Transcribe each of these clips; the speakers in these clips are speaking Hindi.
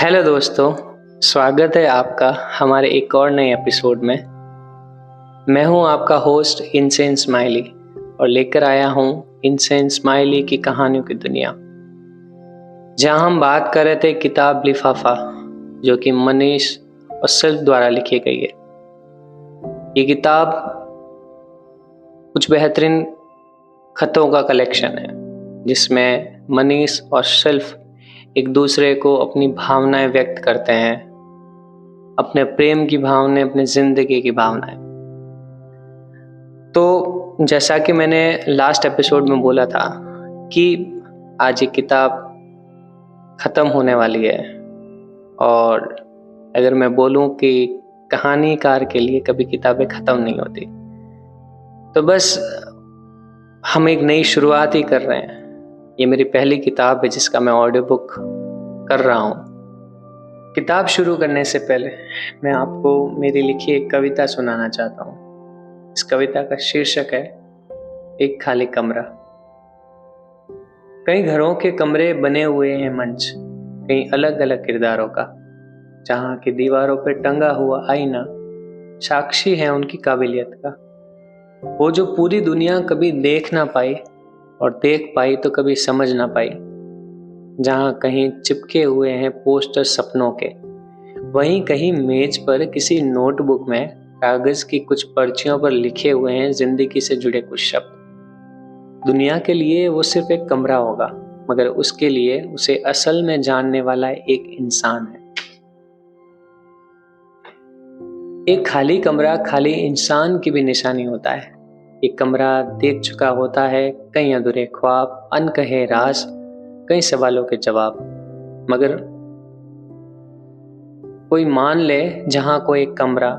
हेलो दोस्तों, स्वागत है आपका हमारे एक और नए एपिसोड में। मैं हूं आपका होस्ट इनसेन स्माइली और लेकर आया हूं इनसेन स्माइली की कहानियों की दुनिया, जहां हम बात कर रहे थे किताब लिफाफा, जो कि मनीष और सिल्फ द्वारा लिखी गई है। ये किताब कुछ बेहतरीन खतों का कलेक्शन है, जिसमें मनीष और सिल्फ एक दूसरे को अपनी भावनाएं व्यक्त करते हैं, अपने प्रेम की भावनाएं, अपनी जिंदगी की भावनाएं। तो जैसा कि मैंने लास्ट एपिसोड में बोला था कि आज ये किताब खत्म होने वाली है, और अगर मैं बोलूं कि कहानीकार के लिए कभी किताबें खत्म नहीं होती, तो बस हम एक नई शुरुआत ही कर रहे हैं। ये मेरी पहली किताब है जिसका मैं ऑडियो बुक कर रहा हूँ। किताब शुरू करने से पहले मैं आपको मेरी लिखी एक कविता सुनाना चाहता हूँ। इस कविता का शीर्षक है एक खाली कमरा। कई घरों के कमरे बने हुए हैं मंच, कई अलग अलग किरदारों का, जहाँ की दीवारों पर टंगा हुआ आईना साक्षी है उनकी काबिलियत का। वो जो पूरी दुनिया कभी देख ना पाई, और देख पाई तो कभी समझ ना पाई। जहाँ कहीं चिपके हुए हैं पोस्टर सपनों के, वहीं कहीं मेज पर किसी नोटबुक में कागज की कुछ पर्चियों पर लिखे हुए हैं जिंदगी से जुड़े कुछ शब्द। दुनिया के लिए वो सिर्फ एक कमरा होगा, मगर उसके लिए उसे असल में जानने वाला एक इंसान है। एक खाली कमरा खाली इंसान की भी निशानी होता है। एक कमरा देख चुका होता है कई अधूरे ख्वाब, अनकहे राज, कई सवालों के जवाब। मगर कोई मान ले जहां कोई एक कमरा,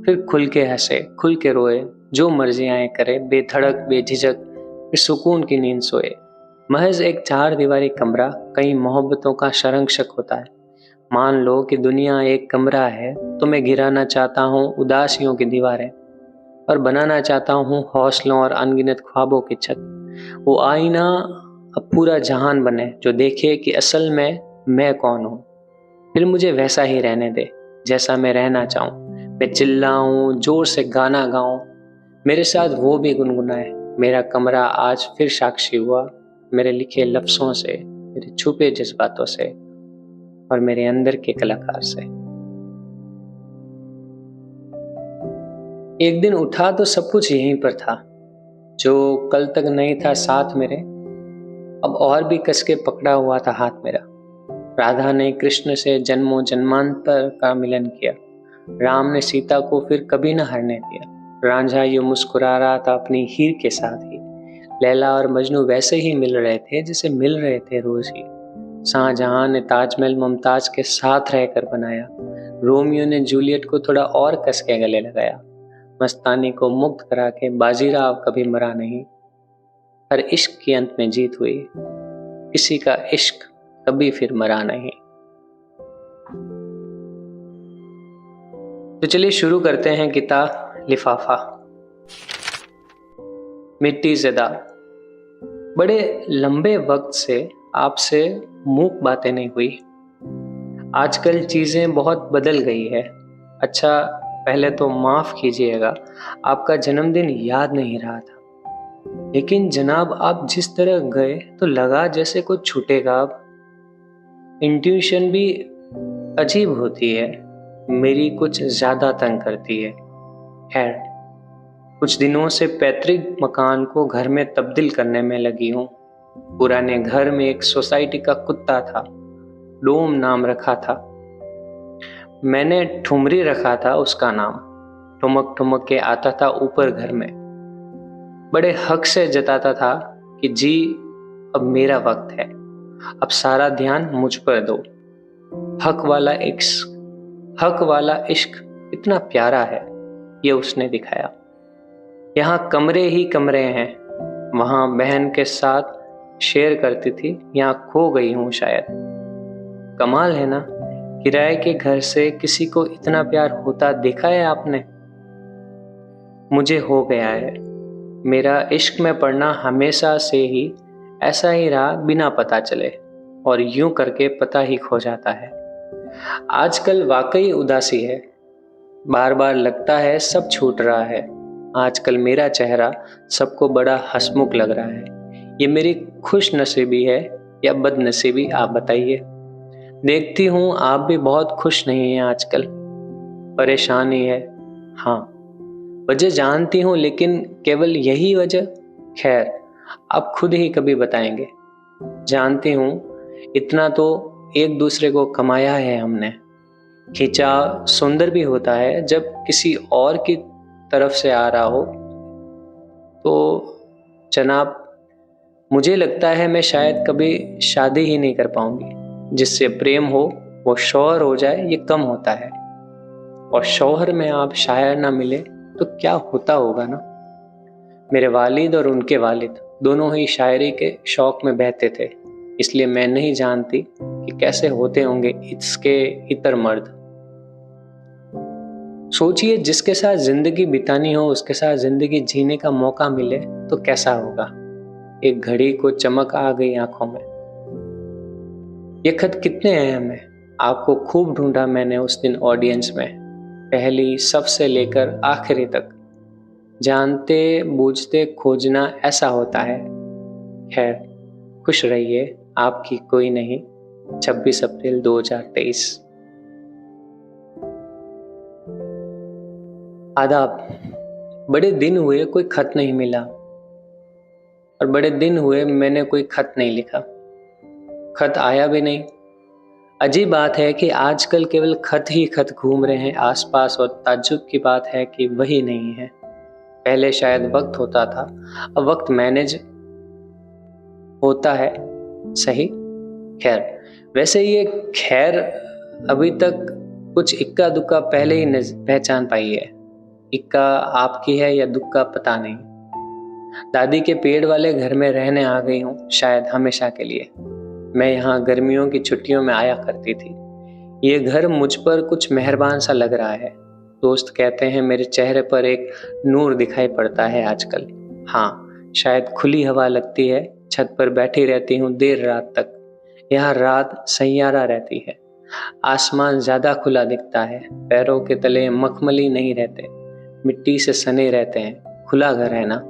फिर खुल के हंसे, खुल के रोए, जो मर्जियां करे, बेधड़क बेझिझक, फिर सुकून की नींद सोए। महज एक 4 दीवारी कमरा कई मोहब्बतों का शरंक्षक होता है। मान लो कि दुनिया एक कमरा है, तो मैं गिराना चाहता हूँ उदासियों की दीवारें, और बनाना चाहता हूँ हौसलों और अनगिनत ख्वाबों की छत। वो आईना अब पूरा जहान बने, जो देखे कि असल में मैं कौन हूँ। फिर मुझे वैसा ही रहने दे जैसा मैं रहना चाहूँ। मैं चिल्लाऊं, जोर से गाना गाऊं, मेरे साथ वो भी गुनगुनाए। मेरा कमरा आज फिर साक्षी हुआ, मेरे लिखे लफ्जों से, मेरे छुपे जज्बातों से, और मेरे अंदर के कलाकार से। एक दिन उठा तो सब कुछ यहीं पर था, जो कल तक नहीं था साथ मेरे, अब और भी कसके पकड़ा हुआ था हाथ मेरा। राधा ने कृष्ण से जन्मों जन्मांतर का मिलन किया, राम ने सीता को फिर कभी न हारने दिया। रांझा यूं मुस्कुरा रहा था अपनी हीर के साथ ही। लैला और मजनू वैसे ही मिल रहे थे जैसे मिल रहे थे रोज ही। शाहजहां ने ताजमहल मुमताज के साथ रहकर बनाया, रोमियो ने जूलियट को थोड़ा और कस के गले लगाया। मस्तानी को मुक्त करा के बाजीराव कभी मरा नहीं। हर इश्क के अंत में जीत हुई, किसी का इश्क कभी फिर मरा नहीं। तो चलिए शुरू करते हैं किताब लिफाफा। मिट्टी ज़दा। बड़े लंबे वक्त से आपसे मूक बातें नहीं हुई। आजकल चीजें बहुत बदल गई है। अच्छा, पहले तो माफ कीजिएगा, आपका जन्मदिन याद नहीं रहा था। लेकिन जनाब, आप जिस तरह गए तो लगा जैसे कुछ छूटेगा अब। इंट्यूशन भी अजीब होती है, मेरी कुछ ज्यादा तंग करती है। खैर, कुछ दिनों से पैतृक मकान को घर में तब्दील करने में लगी हूँ। पुराने घर में एक सोसाइटी का कुत्ता था, डोम नाम रखा था। मैंने ठुमरी रखा था उसका नाम। ठुमक ठुमक के आता था ऊपर घर में, बड़े हक से जताता था कि जी अब मेरा वक्त है, अब सारा ध्यान मुझ पर दो। हक वाला इश्क इतना प्यारा है, ये उसने दिखाया। यहाँ कमरे ही कमरे हैं, वहां बहन के साथ शेयर करती थी, यहाँ खो गई हूं शायद। कमाल है ना, किराए के घर से किसी को इतना प्यार होता देखा है आपने? मुझे हो गया है। मेरा इश्क में पड़ना हमेशा से ही ऐसा ही रहा, बिना पता चले, और यूं करके पता ही खो जाता है। आजकल वाकई उदासी है, बार बार लगता है सब छूट रहा है। आजकल मेरा चेहरा सबको बड़ा हंसमुख लग रहा है। ये मेरी खुश नसीबी है या बदनसीबी, आप बताइए। देखती हूँ आप भी बहुत खुश नहीं हैं आजकल, परेशानी है। हाँ, वजह जानती हूँ, लेकिन केवल यही वजह? खैर, आप खुद ही कभी बताएंगे। जानती हूँ, इतना तो एक दूसरे को कमाया है हमने। खिंचाव सुंदर भी होता है जब किसी और की तरफ से आ रहा हो। तो जनाब, मुझे लगता है मैं शायद कभी शादी ही नहीं कर पाऊंगी। जिससे प्रेम हो वो शौहर हो जाए, ये कम होता है। और शौहर में आप शायर ना मिले तो क्या होता होगा ना। मेरे वालिद और उनके वालिद दोनों ही शायरी के शौक में बहते थे, इसलिए मैं नहीं जानती कि कैसे होते होंगे इसके इतर मर्द। सोचिए, जिसके साथ जिंदगी बितानी हो उसके साथ जिंदगी जीने का मौका मिले तो कैसा होगा। एक घड़ी को चमक आ गई आंखों में। ये खत कितने अहम है। आपको खूब ढूंढा मैंने उस दिन ऑडियंस में, पहली सबसे लेकर आखिरी तक। जानते बूझते खोजना ऐसा होता है। खैर, खुश रहिए, आपकी कोई नहीं। 26 अप्रैल 2023। आदाब। बड़े दिन हुए कोई खत नहीं मिला, और बड़े दिन हुए मैंने कोई खत नहीं लिखा। खत आया भी नहीं। अजीब बात है कि आजकल केवल खत ही खत घूम रहे हैं आसपास, और ताज्जुब की बात है कि वही नहीं है। पहले शायद वक्त होता था, अब वक्त मैनेज होता है। सही। खैर, वैसे ये खैर अभी तक कुछ इक्का दुक्का पहले ही पहचान पाई है। इक्का आपकी है या दुक्का पता नहीं। दादी के पेड़ वाले घर में रहने आ गई हूँ, शायद हमेशा के लिए। मैं यहाँ गर्मियों की छुट्टियों में आया करती थी। ये घर मुझ पर कुछ मेहरबान सा लग रहा है। दोस्त कहते हैं मेरे चेहरे पर एक नूर दिखाई पड़ता है आजकल। हाँ, शायद खुली हवा लगती है। छत पर बैठी रहती हूँ देर रात तक। यहाँ रात सैयारा रहती है। आसमान ज्यादा खुला दिखता है। पैरों के तले मखमली नहीं रहते, मिट्टी से सने रहते हैं। खुला घर है ना।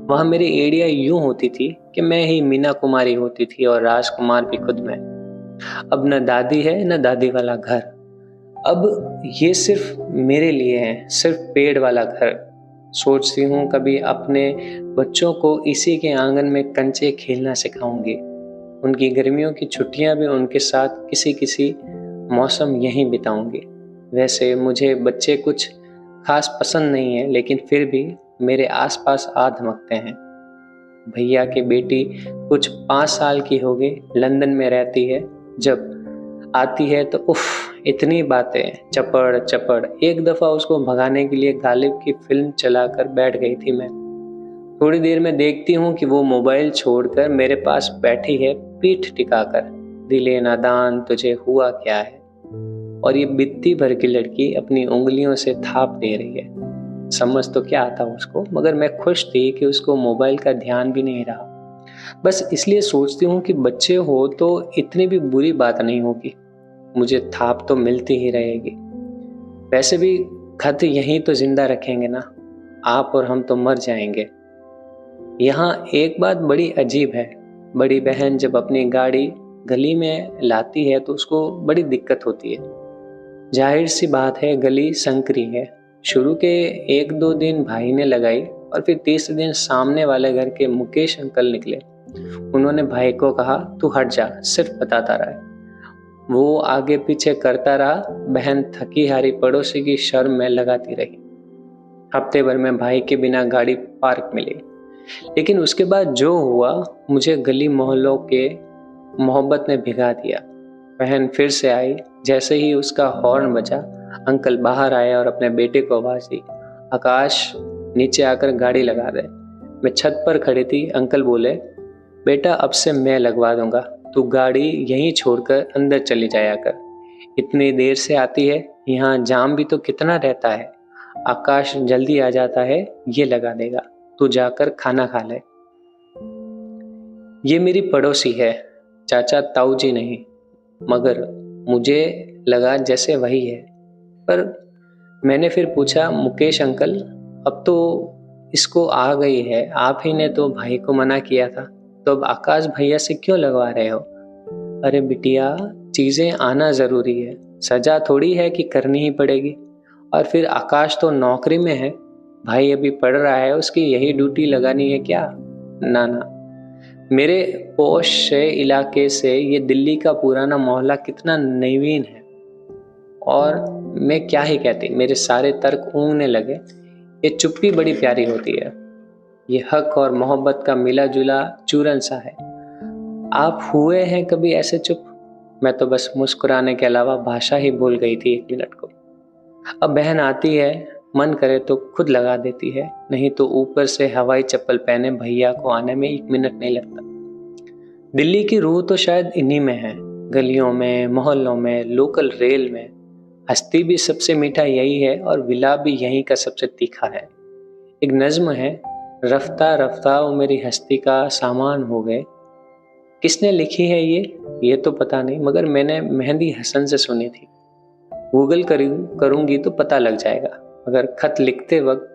वहां मेरी एड़िया यूं होती थी कि मैं ही मीना कुमारी होती थी, और राजकुमार भी खुद में। अब न दादी है न दादी वाला घर। अब ये सिर्फ मेरे लिए है, सिर्फ पेड़ वाला घर। सोचती हूँ कभी अपने बच्चों को इसी के आंगन में कंचे खेलना सिखाऊंगी। उनकी गर्मियों की छुट्टियां भी उनके साथ किसी किसी मौसम यहीं बिताऊंगी। वैसे मुझे बच्चे कुछ खास पसंद नहीं है, लेकिन फिर भी मेरे आसपास आ धमकते हैं। भैया की बेटी कुछ 5 साल की हो गई, लंदन में रहती है। जब आती है तो उफ, इतनी बातें, चपड़ चपड़। एक दफा उसको भगाने के लिए गालिब की फिल्म चलाकर बैठ गई थी मैं। थोड़ी देर में देखती हूँ कि वो मोबाइल छोड़कर मेरे पास बैठी है, पीठ टिकाकर। दिले नादान तुझे हुआ क्या है। और ये बित्ती भर की लड़की अपनी उंगलियों से थाप दे रही है। समझ तो क्या आता उसको, मगर मैं खुश थी कि उसको मोबाइल का ध्यान भी नहीं रहा। बस इसलिए सोचती हूँ कि बच्चे हो तो इतनी भी बुरी बात नहीं होगी। मुझे थाप तो मिलती ही रहेगी। वैसे भी खत यहीं तो जिंदा रखेंगे ना। आप और हम तो मर जाएंगे। यहाँ एक बात बड़ी अजीब है। बड़ी बहन जब अपनी गाड़ी गली में लाती है तो उसको बड़ी दिक्कत होती है। जाहिर सी बात है, गली संकरी है। शुरू के 1-2 दिन भाई ने लगाई, और फिर तीसरे दिन सामने वाले घर के मुकेश अंकल निकले। उन्होंने भाई को कहा, तू हट जा, सिर्फ बताता रहा है। वो आगे पीछे करता रहा। बहन थकी हारी पड़ोसी की शर्म में लगाती रही। हफ्ते भर में भाई के बिना गाड़ी पार्क मिली। लेकिन उसके बाद जो हुआ, मुझे गली मोहल्लों के मोहब्बत ने भिगा दिया। बहन फिर से आई। जैसे ही उसका हॉर्न बजा, अंकल बाहर आए और अपने बेटे को आवाज दी, आकाश नीचे आकर गाड़ी लगा दे। मैं छत पर खड़ी थी। अंकल बोले, बेटा अब से मैं लगवा दूंगा, तू गाड़ी यहीं छोड़कर अंदर चली जाया कर। इतनी देर से आती है, यहाँ जाम भी तो कितना रहता है। आकाश जल्दी आ जाता है, ये लगा देगा, तू जाकर खाना खा ले। ये मेरी पड़ोसी है, चाचा ताऊ जी नहीं, मगर मुझे लगा जैसे वही है। पर मैंने फिर पूछा, मुकेश अंकल, अब तो इसको आ गई है, आप ही ने तो भाई को मना किया था, तो अब आकाश भैया से क्यों लगवा रहे हो? अरे बिटिया, चीजें आना जरूरी है, सजा थोड़ी है कि करनी ही पड़ेगी। और फिर आकाश तो नौकरी में है, भाई अभी पढ़ रहा है, उसकी यही ड्यूटी लगानी है क्या? ना ना, मेरे पोश से इलाके से ये दिल्ली का पुराना मोहल्ला कितना नवीन है। और मैं क्या ही कहती, मेरे सारे तर्क ऊँघने लगे। ये चुप्पी बड़ी प्यारी होती है, ये हक और मोहब्बत का मिला जुला चूरन सा है। आप हुए हैं कभी ऐसे चुप? मैं तो बस मुस्कुराने के अलावा भाषा ही भूल गई थी 1 मिनट को। अब बहन आती है, मन करे तो खुद लगा देती है, नहीं तो ऊपर से हवाई चप्पल पहने भैया को आने में 1 मिनट नहीं लगता। दिल्ली की रूह तो शायद इन्हीं में है, गलियों में, मोहल्लों में, लोकल रेल में। हस्ती भी सबसे मीठा यही है और विलाप भी यहीं का सबसे तीखा है। एक नज्म है, रफ्ता रफ्ता वो मेरी हस्ती का सामान हो गए। किसने लिखी है ये तो पता नहीं, मगर मैंने मेहंदी हसन से सुनी थी। गूगल करूंगी तो पता लग जाएगा। अगर खत लिखते वक्त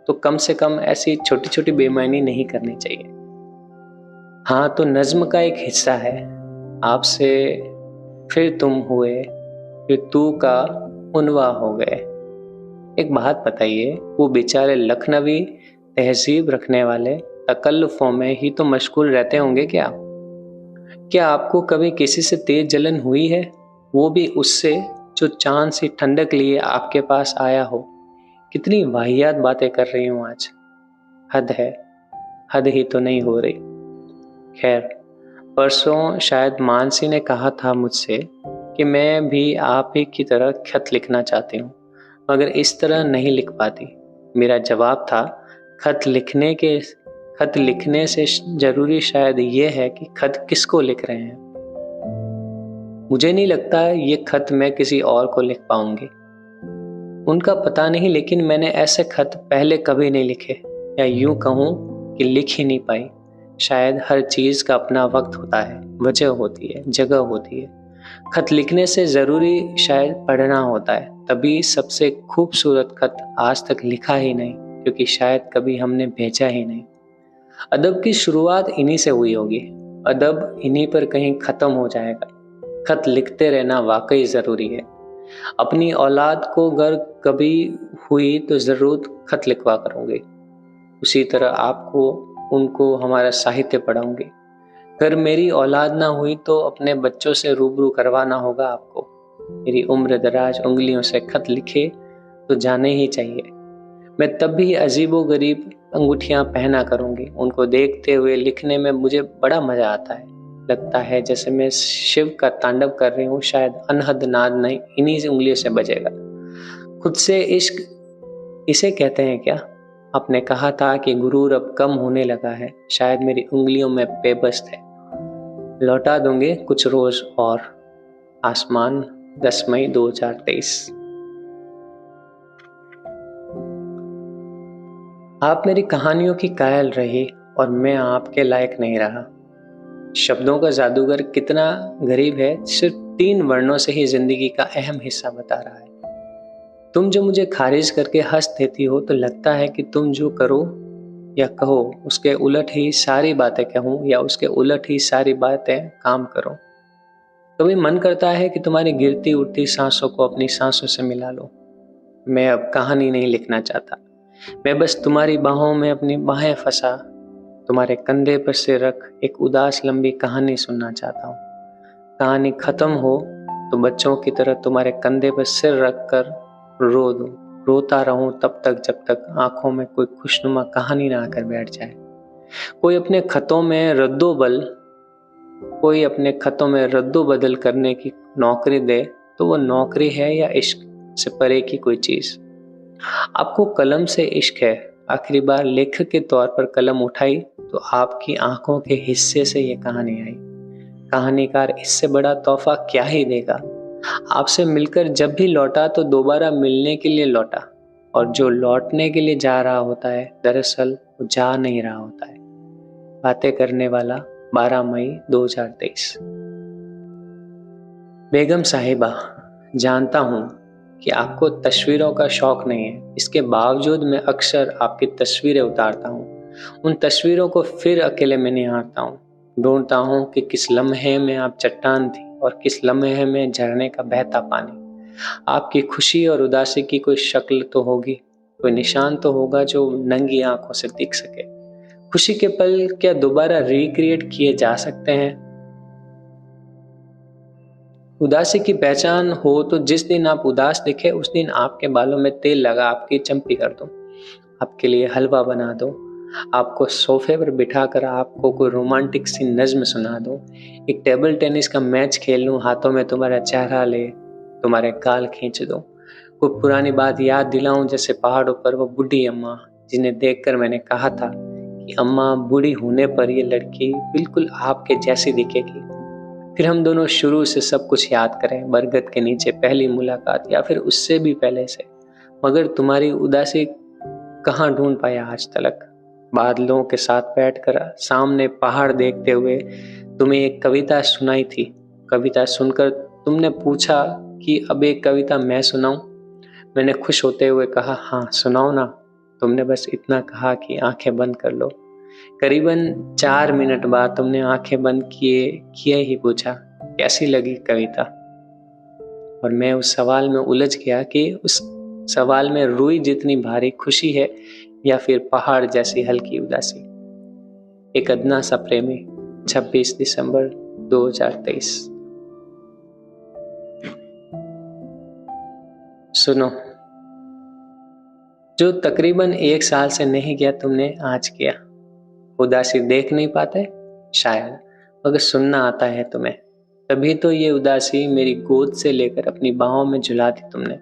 तो कम से कम ऐसी छोटी छोटी बेईमानी नहीं करनी चाहिए। हाँ, तो नज्म का एक हिस्सा है, आपसे फिर तुम हुए, फिर तू का उनवा हो गए। एक बात बताइए, वो बेचारे लखनवी तहजीब रखने वाले तकल्लुफों में ही तो मशगूल रहते होंगे क्या? क्या आपको कभी किसी से तेज जलन हुई है, वो भी उससे जो चांद सी ठंडक लिए आपके पास आया हो? कितनी वाहियात बातें कर रही हूँ आज। हद है, हद ही तो नहीं हो रही। खैर, परसों शायद मानसी ने कहा था मुझसे कि मैं भी आप ही की तरह खत लिखना चाहती हूँ, मगर इस तरह नहीं लिख पाती। मेरा जवाब था, खत लिखने से जरूरी शायद ये है कि खत किसको लिख रहे हैं। मुझे नहीं लगता ये खत मैं किसी और को लिख पाऊंगी, उनका पता नहीं, लेकिन मैंने ऐसे खत पहले कभी नहीं लिखे, या यूं कहूं कि लिख ही नहीं पाई। शायद हर चीज का अपना वक्त होता है, वजह होती है, जगह होती है। खत लिखने से जरूरी शायद पढ़ना होता है, तभी सबसे खूबसूरत खत आज तक लिखा ही नहीं, क्योंकि शायद कभी हमने भेजा ही नहीं। अदब की शुरुआत इन्हीं से हुई होगी, अदब इन्हीं पर कहीं खत्म हो जाएगा। खत लिखते रहना वाकई जरूरी है। अपनी औलाद को अगर कभी हुई तो जरूर खत लिखवा करूंगी, उसी तरह आपको उनको हमारा साहित्य पढ़ाऊंगी। अगर मेरी औलाद ना हुई तो अपने बच्चों से रूबरू करवाना होगा आपको। मेरी उम्र दराज उंगलियों से खत लिखे तो जाने ही चाहिए। मैं तब भी अजीबो गरीब अंगूठियां पहना करूंगी। उनको देखते हुए लिखने में मुझे बड़ा मजा आता है। लगता है जैसे मैं शिव का तांडव कर रही हूँ, शायद अनहद नाद नहीं इन्हीं से उंगलियों से बजेगा। खुद से इश्क इसे कहते हैं क्या? आपने कहा था कि गुरूर अब कम होने लगा है, शायद मेरी उंगलियों में बेबस है। लौटा दूंगे कुछ रोज और। आसमान, 10 मई 2023। आप मेरी कहानियों की कायल रही और मैं आपके लायक नहीं रहा। शब्दों का जादूगर कितना गरीब है, सिर्फ 3 वर्णों से ही जिंदगी का अहम हिस्सा बता रहा है। तुम जो मुझे खारिज करके हंस देती हो, तो लगता है कि तुम जो करो या कहो उसके उलट ही सारी बातें कहूं, या उसके उलट ही सारी बातें काम करो। कभी मन करता है कि तुम्हारी गिरती उठती सांसों को अपनी सांसों से मिला लो। मैं अब कहानी नहीं लिखना चाहता, मैं बस तुम्हारी बाहों में अपनी बाहें फंसा, तुम्हारे कंधे पर सिर रख एक उदास लंबी कहानी सुनना चाहता हूँ। कहानी खत्म हो तो बच्चों की तरह तुम्हारे कंधे पर सिर रख कर रो दूं, रोता रहूं तब तक जब तक आंखों में कोई खुशनुमा कहानी ना आकर बैठ जाए। कोई अपने खतों में रद्दो बदल करने की नौकरी दे तो वो नौकरी है या इश्क से परे की कोई चीज। आपको कलम से इश्क है। आखिरी बार लेखक के तौर पर कलम उठाई तो आपकी आंखों के हिस्से से ये कहानी आई। कहानीकार इससे बड़ा तोहफा क्या ही देगा। आपसे मिलकर जब भी लौटा तो दोबारा मिलने के लिए लौटा, और जो लौटने के लिए जा रहा होता है दरअसल वो जा नहीं रहा होता है। बातें करने वाला, 12 मई 2023। बेगम साहिबा, जानता हूँ कि आपको तस्वीरों का शौक नहीं है, इसके बावजूद मैं अक्सर आपकी तस्वीरें उतारता हूँ। उन तस्वीरों को फिर अकेले में निहारता हूँ, ढूंढता हूँ कि किस लम्हे में आप चट्टान थी और किस लम्हे में झरने का बहता पानी। आपकी खुशी और उदासी की कोई शक्ल तो होगी, कोई निशान तो होगा जो नंगी आंखों से दिख सके। खुशी के पल क्या दोबारा रिक्रिएट किए जा सकते हैं? उदासी की पहचान हो तो जिस दिन आप उदास दिखे उस दिन आपके बालों में तेल लगा आपकी चंपी कर दूं, आपके लिए हलवा बना दो, आपको सोफे पर बिठाकर आपको कोई रोमांटिक सी नज्म सुना दो, एक टेबल टेनिस का मैच खेल लूं, हाथों में तुम्हारा चेहरा ले तुम्हारे गाल खींच दो, कोई पुरानी बात याद दिलाऊं जैसे पहाड़ों पर वो बुढ़ी अम्मा जिन्हें देखकर मैंने कहा था कि अम्मा बूढ़ी होने पर ये लड़की बिल्कुल आपके जैसी दिखेगी। फिर हम दोनों शुरू से सब कुछ याद करें, बरगद के नीचे पहली मुलाकात या फिर उससे भी पहले से। मगर तुम्हारी उदासी कहाँ ढूंढ पाया आज तलक। बादलों के साथ बैठकर सामने पहाड़ देखते हुए तुम्हें एक कविता सुनाई थी। कविता सुनकर तुमने पूछा कि अब एक कविता मैं सुनाऊं। मैंने खुश होते हुए कहा हाँ सुनाओ ना। तुमने बस इतना कहा कि आंखें बंद कर लो। करीबन 4 मिनट बाद तुमने आंखें बंद किए किए ही पूछा कैसी लगी कविता। और मैं उस सवाल में उलझ गया कि उस सवाल में रूई जितनी भारी खुशी है या फिर पहाड़ जैसी हल्की उदासी। एक अदना सा प्रेमी, 26 दिसंबर 2023। सुनो, जो तकरीबन 1 साल से नहीं किया तुमने आज किया। उदासी देख नहीं पाते शायद, मगर सुनना आता है तुम्हें। तभी तो ये उदासी मेरी गोद से लेकर अपनी बाहों में झुला दी तुमने।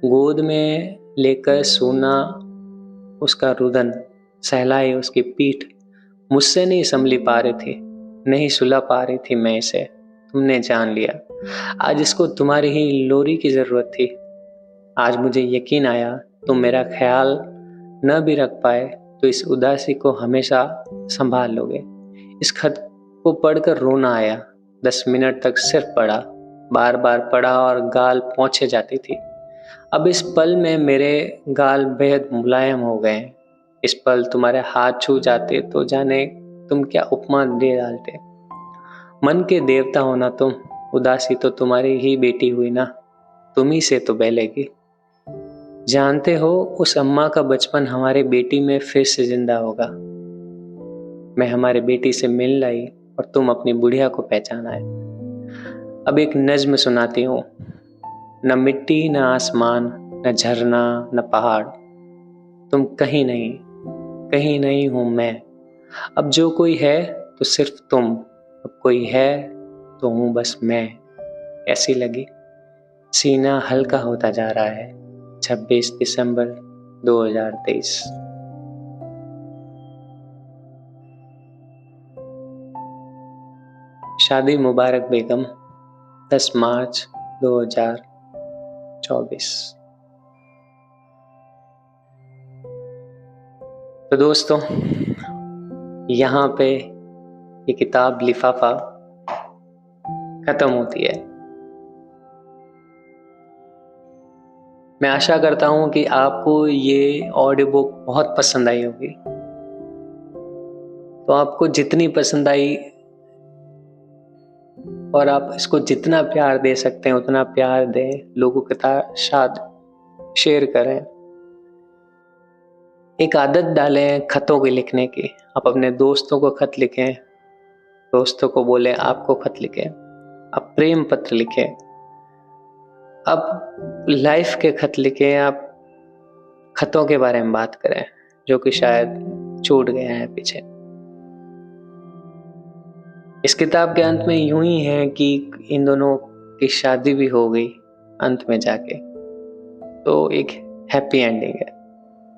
गोद में लेकर सोना उसका रुदन, सहलाई उसकी पीठ। मुझसे नहीं संभली पा रही थी, नहीं सुलह पा रही थी मैं इसे। तुमने जान लिया आज इसको तुम्हारी ही लोरी की जरूरत थी। आज मुझे यकीन आया तुम मेरा ख्याल न भी रख पाए तो इस उदासी को हमेशा संभाल लोगे। इस खत को पढ़कर रोना आया। 10 मिनट तक सिर्फ पढ़ा, बार बार पढ़ा और गाल पोंछे जाती थी। अब इस पल में मेरे गाल बेहद मुलायम हो गए। इस पल तुम्हारे हाथ छू जाते तो जाने तुम क्या उपमा दे डालते। मन के देवता हो ना तुम, उदासी तो तुम्हारी ही बेटी हुई ना, तुम ही से तो बहलेगी। जानते हो उस अम्मा का बचपन हमारी बेटी में फिर से जिंदा होगा। मैं हमारी बेटी से मिल लाई और तुम अपनी बुढ़िया को पहचान आए। अब एक नज्म सुनाती हूँ। न मिट्टी न आसमान न झरना न पहाड़, तुम कहीं नहीं हूँ मैं। अब जो कोई है तो सिर्फ तुम, अब कोई है तो हूँ बस मैं। कैसी लगी? सीना हल्का होता जा रहा है। 26 दिसंबर 2023। शादी मुबारक बेगम, 10 मार्च 2024। तो दोस्तों, यहाँ पे ये किताब लिफाफा खत्म होती है। मैं आशा करता हूँ कि आपको ये ऑडियो बुक बहुत पसंद आई होगी। तो आपको जितनी पसंद आई और आप इसको जितना प्यार दे सकते हैं उतना प्यार दें, लोगों के साथ शेयर करें। एक आदत डालें खतों की लिखने की। आप अपने दोस्तों को खत लिखें, दोस्तों को बोलें आपको खत लिखें, आप प्रेम पत्र लिखें, आप लाइफ के खत लिखें, आप खतों के बारे में बात करें जो कि शायद छूट गए हैं पीछे। इस किताब के अंत में यूं ही है कि इन दोनों की शादी भी हो गई अंत में जाके, तो एक हैप्पी एंडिंग है।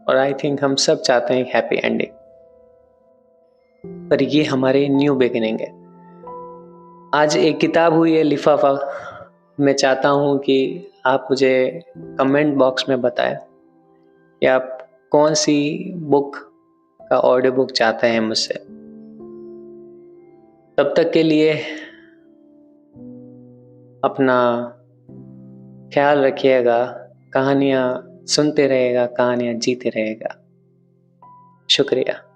और आई थिंक हम सब चाहते हैं हैप्पी एंडिंग, पर ये हमारे न्यू बिगिनिंग है। आज एक किताब हुई है लिफाफा। मैं चाहता हूं कि आप मुझे कमेंट बॉक्स में बताएं कि आप कौन सी बुक का ऑडियो बुक चाहते हैं मुझसे। तब तक के लिए अपना ख्याल रखिएगा, कहानियाँ सुनते रहेगा, कहानियाँ जीते रहेगा। शुक्रिया।